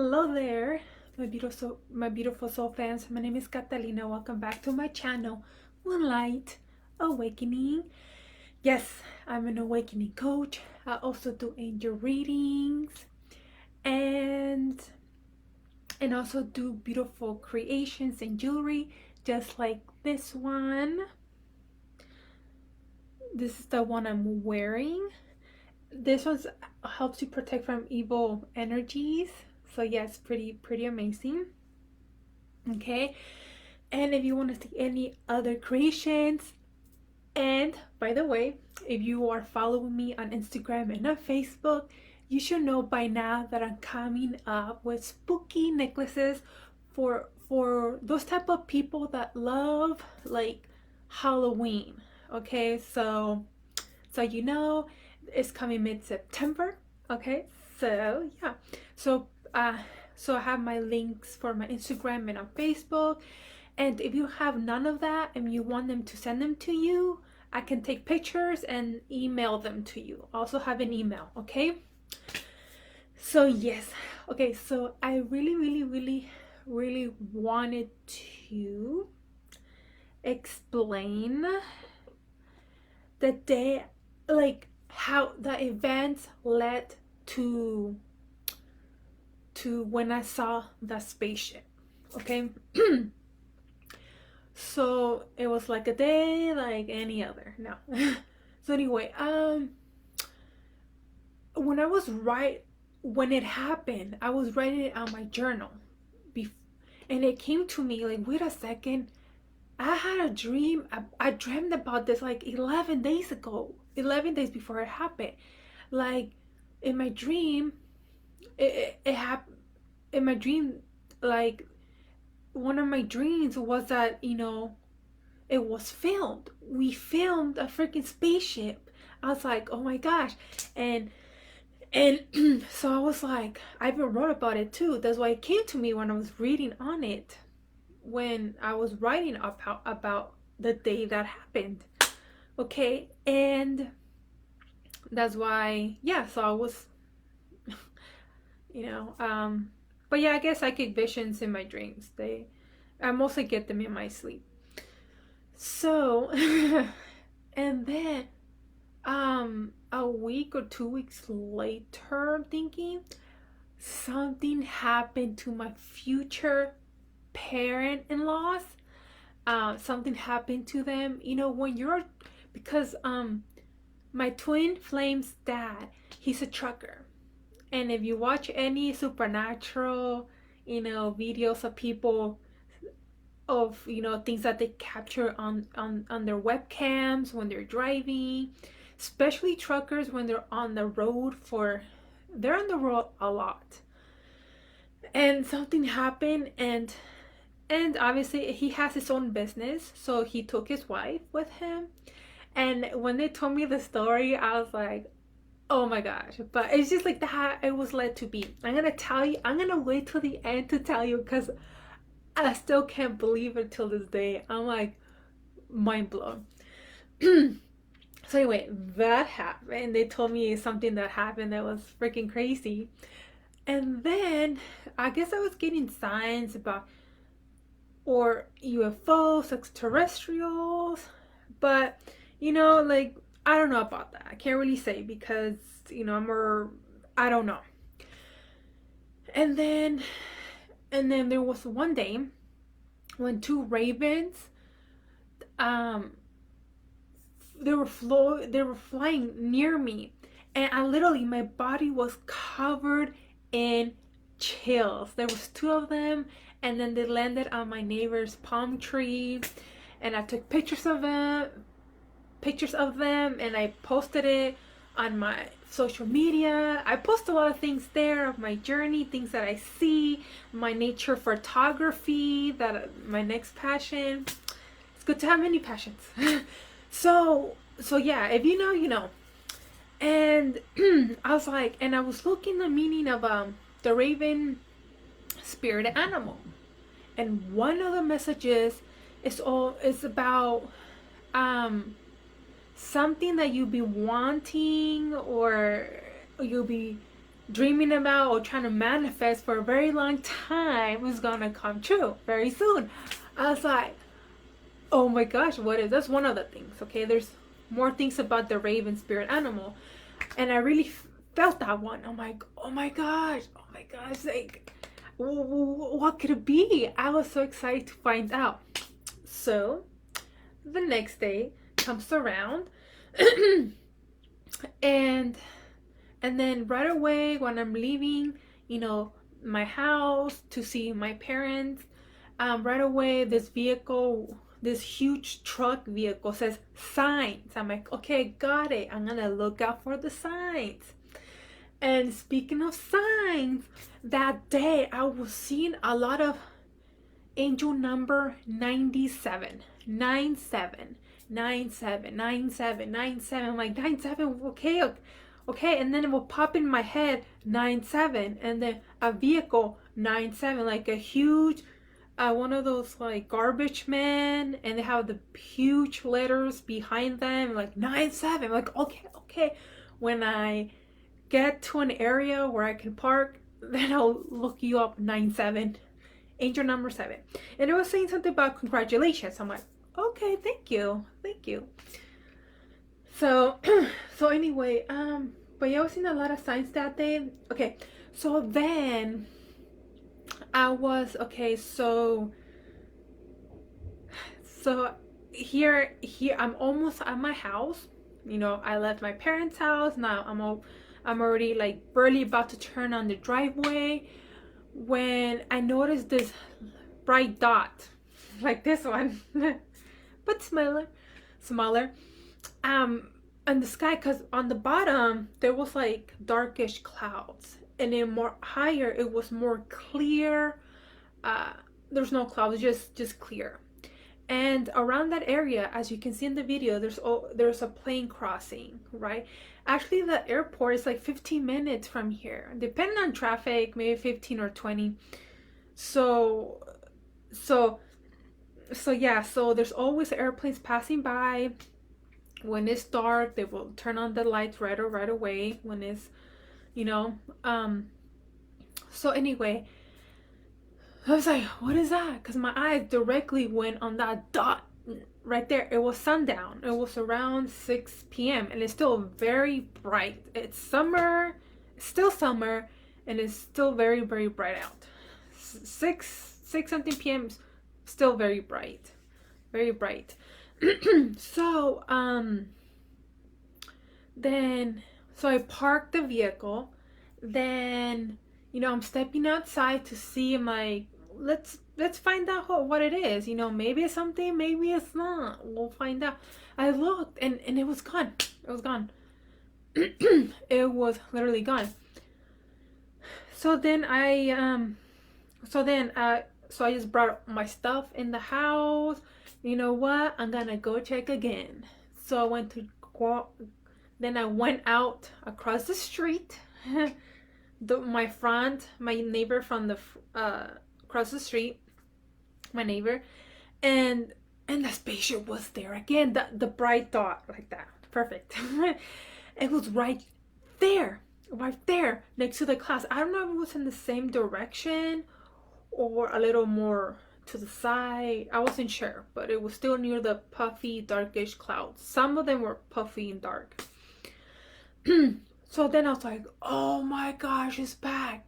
Hello there, my beautiful soul fans. My name is Catalina. Welcome back to my channel, Moonlight Awakening. Yes, I'm an awakening coach. I also do angel readings and also do beautiful creations and jewelry, just like this one. This is the one I'm wearing. This one helps you protect from evil energies. So yes, pretty amazing. Okay, and if you want to see any other creations, and by the way, if you are following me on Instagram and on Facebook, you should know by now that I'm coming up with spooky necklaces for those type of people that love like Halloween. Okay, so it's coming mid-September. Okay, so yeah, so so I have my links for my Instagram and on Facebook. And if you have none of that and you want them to send them to you, I can take pictures and email them to you. I also have an email. Okay, so yes. Okay, so I really wanted to explain the day, like how the events led to when I saw the spaceship. Okay. So it was like a day like any other. No. So anyway, when I was when it happened, I was writing it on my journal, and it came to me like, wait a second, I had a dream. I dreamed about this like 11 days ago, 11 days before it happened. Like in my dream, it happened. In my dream, like one of my dreams was that, it was filmed. We filmed a freaking spaceship. I was like, oh my gosh. And so I was like, I even wrote about it too. That's why it came to me when I was reading on it, when I was writing about the day that happened. Okay, and that's why, yeah, so I was, but yeah, I guess psychic visions in my dreams, I mostly get them in my sleep. So, and then, a week or 2 weeks later, I'm thinking something happened to my future parent-in-laws. Something happened to them. Because my twin flame's dad, he's a trucker, and if you watch any supernatural, videos of people, of things that they capture on their webcams when they're driving, especially truckers when they're on the road a lot. And something happened, and obviously he has his own business, so he took his wife with him. And when they told me the story, I was like, oh my gosh. But it's just like that it was led to be. I'm gonna wait till the end to tell you, because I still can't believe it till this day. I'm like mind blown. So anyway, that happened. They told me something that happened that was freaking crazy. And then I guess I was getting signs about or UFOs, extraterrestrials, but like, I don't know about that. I can't really say, because I don't know. And then there was one day when two ravens, they were flying near me, and my body was covered in chills. There was two of them, and then they landed on my neighbor's palm tree, and I took pictures of them, and I posted it on my social media. I post a lot of things there of my journey, things that I see, my nature photography, my next passion. It's good to have many passions. So yeah, if you know, you know. And I was like, and I was looking the meaning of the raven spirit animal, and one of the messages is about something that you'll be wanting, or you'll be dreaming about or trying to manifest for a very long time was gonna come true very soon. I was like, oh my gosh, what is that's one of the things, okay? There's more things about the raven spirit animal. And I really felt that one. I'm like, oh my gosh, like, what could it be? I was so excited to find out. So the next day comes around, and then right away when I'm leaving, my house to see my parents, right away this vehicle, this huge truck vehicle says signs. I'm like, okay, got it. I'm gonna look out for the signs. And speaking of signs, that day I was seeing a lot of angel number 97, 97, 97, 97, 97. I'm like, 97, okay. And then it will pop in my head 97, and then a vehicle 97, like a huge one of those like garbage men, and they have the huge letters behind them like 97. Like, okay, when I get to an area where I can park, then I'll look you up. 97, angel number 7. And it was saying something about congratulations. I'm like, okay, thank you. So so anyway, but yeah, I was seeing a lot of signs that day. Okay, so then I was okay. So here I'm almost at my house. I left my parents' house. Now I'm already like barely about to turn on the driveway when I noticed this bright dot, like this one, but smaller, in the sky. Because on the bottom there was like darkish clouds, and then more higher it was more clear. There's no clouds, just clear. And around that area, as you can see in the video, there's a plane crossing, right? Actually, the airport is like 15 minutes from here, depending on traffic, maybe 15 or 20. So yeah, so there's always airplanes passing by. When it's dark, they will turn on the lights right away when it's, so anyway, I was like, what is that? Because my eyes directly went on that dot right there. It was sundown. It was around 6 p.m. and it's still very bright. It's summer, still summer, and it's still very, very bright out. 6 something p.m. still very bright. Very bright. So I parked the vehicle. Then I'm stepping outside to see my let's find out what it is. Maybe it's something, maybe it's not. We'll find out. I looked, and it was gone. It was gone. It was literally gone. So then I just brought my stuff in the house. You know what? I'm gonna go check again. So I went to go. Then I went out across the street. My neighbor from the across the street, my neighbor, and the spaceship was there again. The bright dot like that, perfect. It was right there next to the class. I don't know if it was in the same direction or a little more to the side. I wasn't sure, but it was still near the puffy, darkish clouds. Some of them were puffy and dark. So then I was like, oh my gosh, it's back.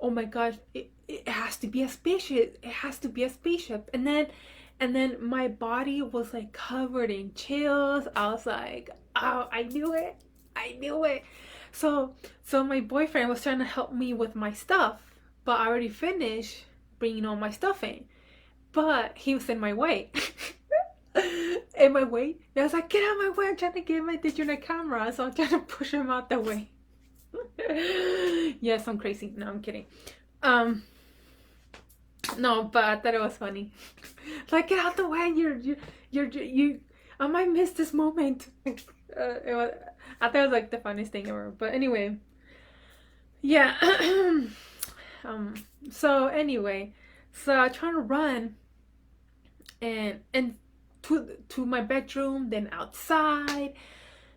Oh my gosh, it has to be a spaceship. It has to be a spaceship. And then my body was like covered in chills. I was like, oh, I knew it. So my boyfriend was trying to help me with my stuff, but I already finished bringing all my stuff in. But he was in my way. In my way. And I was like, get out of my way. I'm trying to get my digital camera. So I'm trying to push him out the way. Yes, I'm crazy. No, I'm kidding. No, but I thought it was funny. Like, get out the way. You I might miss this moment. I thought it was like the funniest thing ever. But anyway. Yeah. So anyway. So I trying to run and to my bedroom, then outside,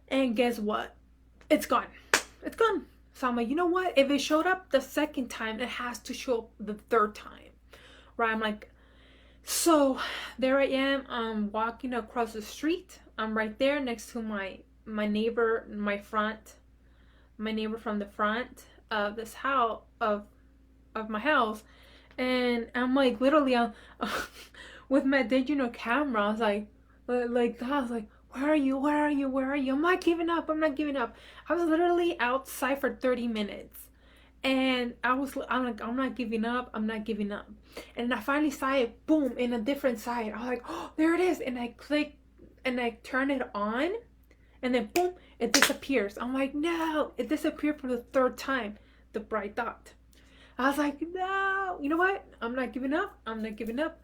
and guess what? It's gone. So I'm like, you know what? If it showed up the second time, it has to show up the third time, right? I'm like, so there I am. I'm walking across the street. I'm right there next to my neighbor, my neighbor from the front of this house of my house, and I'm like literally with my digital camera. I was like that. I was like, where are you? Where are you? Where are you? I'm not giving up. I'm not giving up. I was literally outside for 30 minutes. And I'm like, I'm not giving up. I'm not giving up. And I finally saw it, boom, in a different side. I was like, oh, there it is. And I click and I turn it on. And then, boom, it disappears. I'm like, no, it disappeared for the third time, the bright dot. I was like, no, you know what? I'm not giving up. I'm not giving up.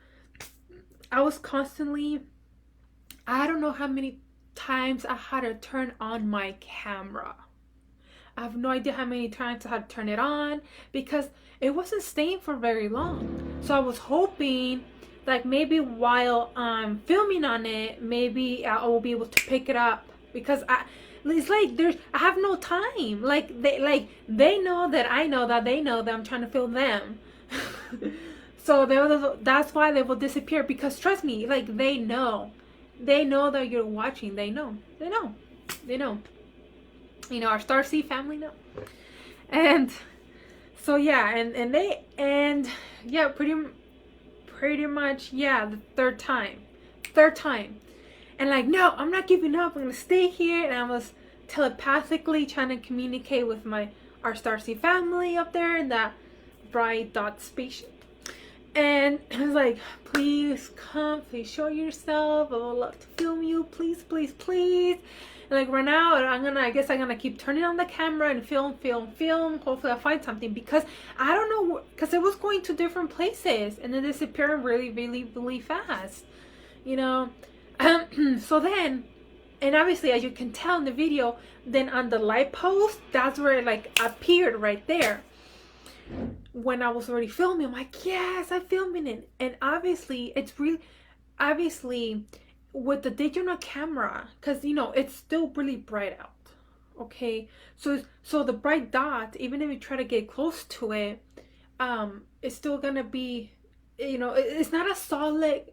I was constantly, I don't know how many times I had to turn on my camera. I have no idea how many times I had to turn it on because it wasn't staying for very long. So I was hoping like maybe while I'm filming on it, maybe I will be able to pick it up because it's like I have no time. Like they know that I know that they know that I'm trying to film them. So that's why they will disappear because trust me, like they know that you're watching. They know. You know, our Starseed family know. And so yeah, and yeah, pretty much, yeah, the third time. And like, no, I'm not giving up. I'm gonna stay here. And I was telepathically trying to communicate with our Starseed family up there in that bright dot spaceship. And I was like, please come, please show yourself. I would love to film you, please, please, please. And like right now, I guess I'm gonna keep turning on the camera and film. Hopefully I'll find something because I don't know, because it was going to different places and then disappearing really, really, really fast, you know. So then, and obviously as you can tell in the video, then on the light post, that's where it like appeared right there. When I was already filming, I'm like, yes, I'm filming it. And obviously with the digital camera, because you know it's still really bright out, okay, so the bright dot, even if you try to get close to it, it's still gonna be, you know, it's not a solid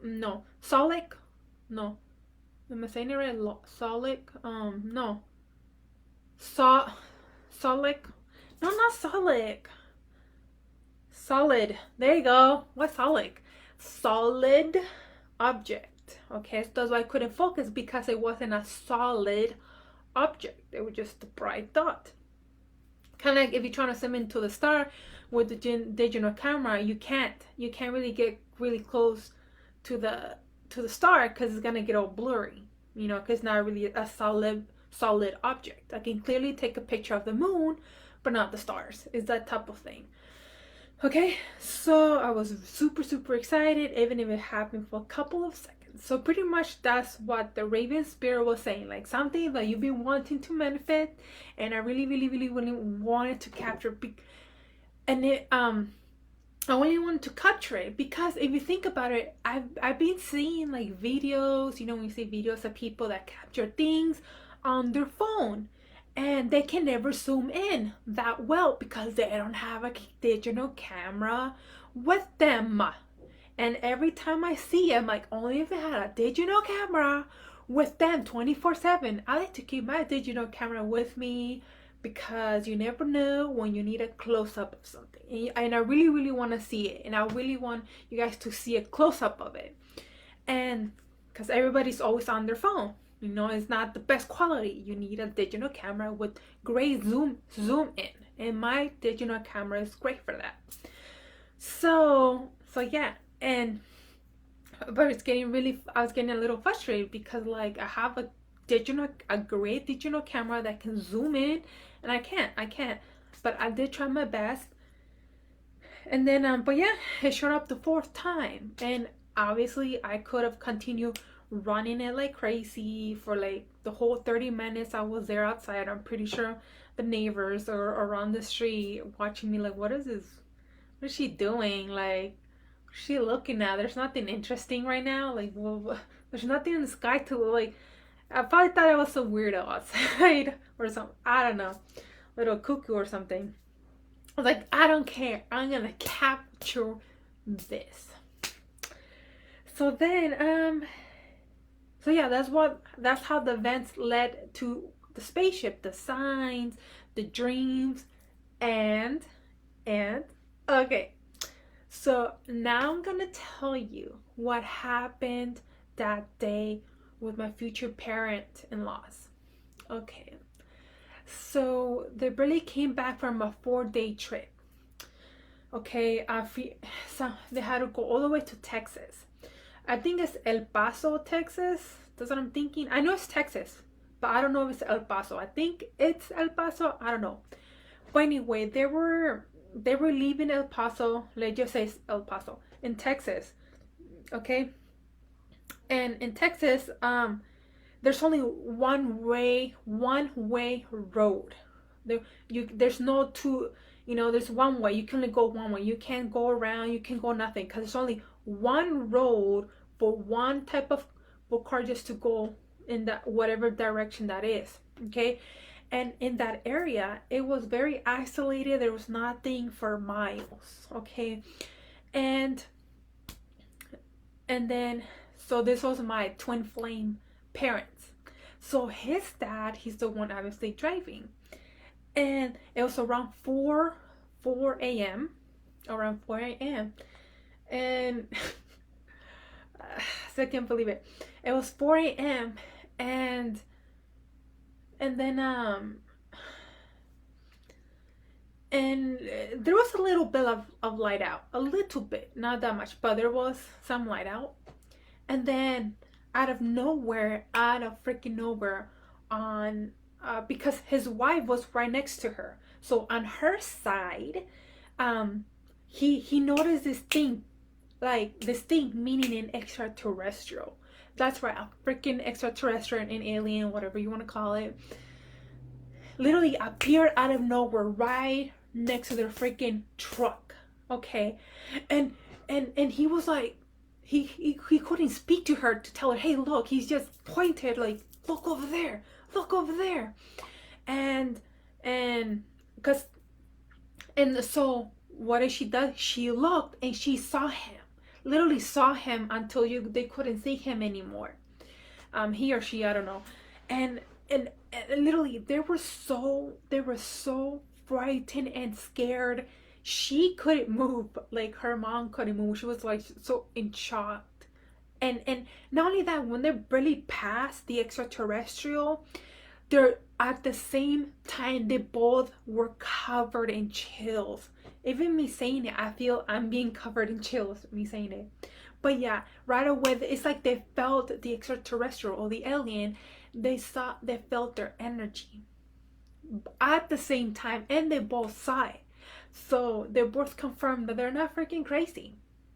no, am I saying it right? Solid, no, solid, no, not solid, there you go. What's solid object? Okay, so that's why I couldn't focus, because it wasn't a solid object. It was just a bright dot. Kind of like if you're trying to zoom into the star with the digital camera, you can't really get really close to the star because it's gonna get all blurry, you know, because it's not really a solid object. I can clearly take a picture of the moon, but not the stars. It's that type of thing. Okay, so I was super excited, even if it happened for a couple of seconds. So pretty much that's what the Raven Spirit was saying, like something that you've been wanting to manifest, and I really wanted to capture. And I really wanted to capture it because if you think about it, I've been seeing like videos, you know, when you see videos of people that capture things on their phone. And they can never zoom in that well because they don't have a digital camera with them. And every time I see it, I'm like, only if they had a digital camera with them 24/7. I like to keep my digital camera with me because you never know when you need a close-up of something. And I really want to see it. And I really want you guys to see a close-up of it. And because everybody's always on their phone. You know, it's not the best quality. You need a digital camera with great zoom in. And my digital camera is great for that. So yeah. But I was getting a little frustrated because like I have a great digital camera that can zoom in, and I can't. But I did try my best. And then, but yeah, it showed up the fourth time. And obviously I could have continued running it like crazy for like the whole 30 minutes I was there outside. I'm pretty sure the neighbors are around the street watching me like, what is she doing? Like, what's she looking at? There's nothing interesting right now. Like, well, there's nothing in the sky to like. I probably thought I was some weirdo outside or something. I don't know. little cuckoo or something. I was like, I don't care. I'm gonna capture this. So then, so yeah, that's how the events led to the spaceship, the signs, the dreams, and and okay. So now I'm gonna tell you what happened that day with my future parent-in-laws. Okay. So they barely came back from a 4-day trip. Okay, so they had to go all the way to Texas. I think it's El Paso, Texas. That's what I'm thinking. I know it's Texas, but I don't know if it's El Paso. I think it's El Paso. I don't know. But anyway, they were leaving El Paso. Let's just say El Paso in Texas. Okay, and in Texas, there's only one way road. There's no two. There's one way. You can only go one way. You can't go around. You can go nothing because there's only one road for one type of car just to go in that whatever direction that is. Okay, and in that area, it was very isolated. There was nothing for miles. Okay, and then so this was my twin flame parents. So his dad, he's the one obviously driving. And it was around 4 a.m. Around 4 a.m. And so I can't believe it. It was 4 a.m. and then and there was a little bit of light out. A little bit, not that much, but there was some light out. And then out of freaking nowhere, on because his wife was right next to her, so on her side, he noticed this thing, meaning an extraterrestrial. That's right, a freaking extraterrestrial, an alien, whatever you want to call it, literally appeared out of nowhere right next to their freaking truck. Okay, and he was like, he couldn't speak to her to tell her, hey, look. He's just pointed like, look over there, look over there. And because and so what did she do? She looked and she saw him, literally saw him until they couldn't see him anymore. He or she, I don't know. And literally they were so frightened and scared. She couldn't move, like her mom couldn't move. She was like so in shock. And not only that, when they barely passed the extraterrestrial, they're at the same time they both were covered in chills. Even me saying it, I feel I'm being covered in chills, me saying it. But yeah, right away, it's like they felt the extraterrestrial or the alien. They felt their energy at the same time, and they both saw it. So they both confirmed that they're not freaking crazy.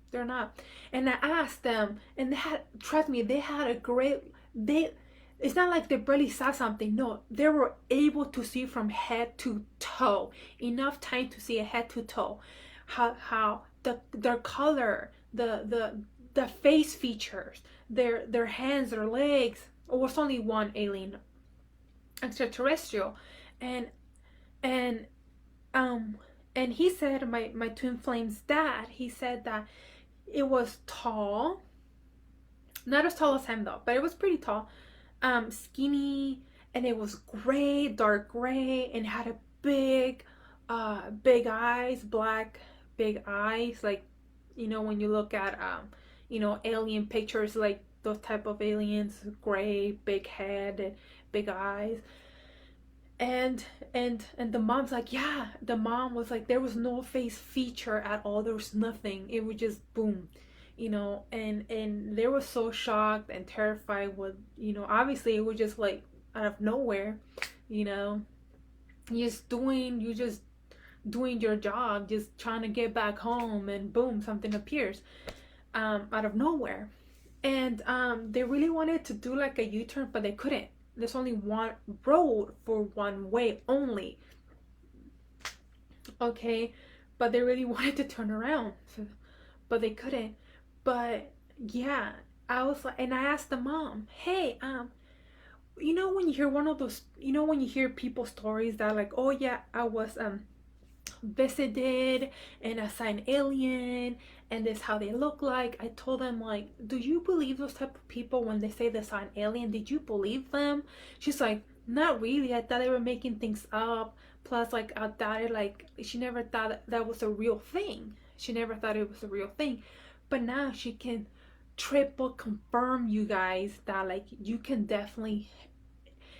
They're not. And I asked them, and trust me, they had a great, it's not like they barely saw something. No, they were able to see from head to toe. Enough time to see a head to toe. How their color, the face features, their hands, their legs. It was only one alien extraterrestrial. And he said, my twin flame's dad, he said that it was tall, not as tall as him though, but it was pretty tall, skinny, and it was gray, dark gray, and had a big eyes, black big eyes, like when you look at alien pictures, like those type of aliens, gray, big head and big eyes. And the mom's like, yeah, the mom was like, there was no face feature at all, there was nothing, it was just boom, and they were so shocked and terrified with, obviously it was just like out of nowhere, you just doing your job, just trying to get back home, and boom, something appears out of nowhere. And they really wanted to do like a U-turn, but they couldn't. There's only one road for one way only. Okay, but they really wanted to turn around, but they couldn't. But yeah, I was like, and I asked the mom, hey, you know when you hear one of those, you know when you hear people's stories that like, oh yeah, I was visited and assigned alien, and this how they look like. I told them like, do you believe those type of people when they say they saw an alien? Did you believe them? She's like, not really. I thought they were making things up. Plus, like, I thought it, like, she never thought that was a real thing. She never thought it was a real thing. But now she can triple confirm, you guys, that like you can definitely,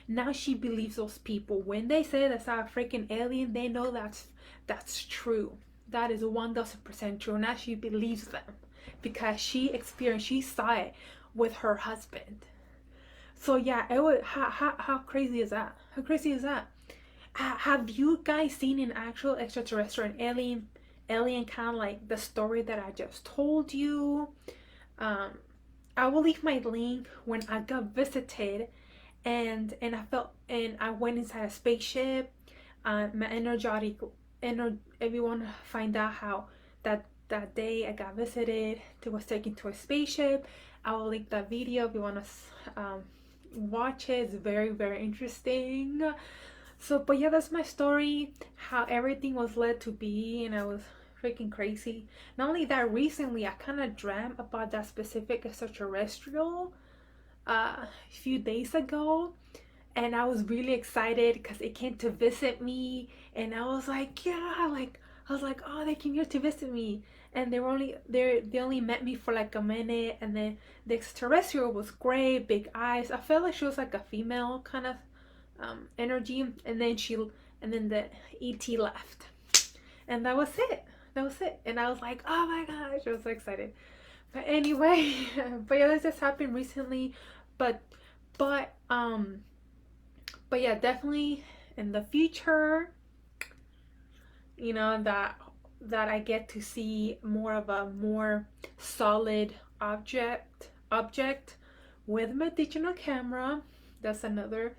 now she believes those people when they say that's a freaking alien. They know that's true. That is 1000% true. Now she believes them because she experienced, she saw it with her husband. So yeah, it was, how crazy is that? How crazy is that? Have you guys seen an actual extraterrestrial alien kind of like the story that I just told you? um I will leave my link when I got visited, and I felt, and I went inside a spaceship. My energetic, if you want to find out how that day I got visited, it was taken to a spaceship. I will link that video if you want to watch it. It's very, very interesting. So, but yeah, that's my story. How everything was led to be, and I was freaking crazy. Not only that, recently I kind of dreamt about that specific extraterrestrial a few days ago, and I was really excited because it came to visit me, and I was like, yeah, like I was like, oh, they came here to visit me, and they only met me for like a minute, and then the extraterrestrial was great, big eyes. I felt like she was like a female kind of energy, and then the ET left, and that was it. That was it, and I was like, oh my gosh, I was so excited. But anyway, but yeah, this just happened recently, but but um but yeah, definitely in the future, that I get to see more of a more solid object with my digital camera. That's another,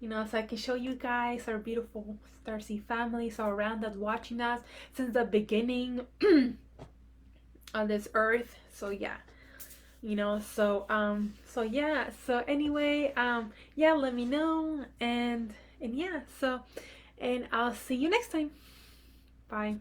so I can show you guys our beautiful Starseed families all around us, watching us since the beginning on this earth. So yeah, so yeah, so anyway, yeah, let me know, and yeah, so, and I'll see you next time. Bye.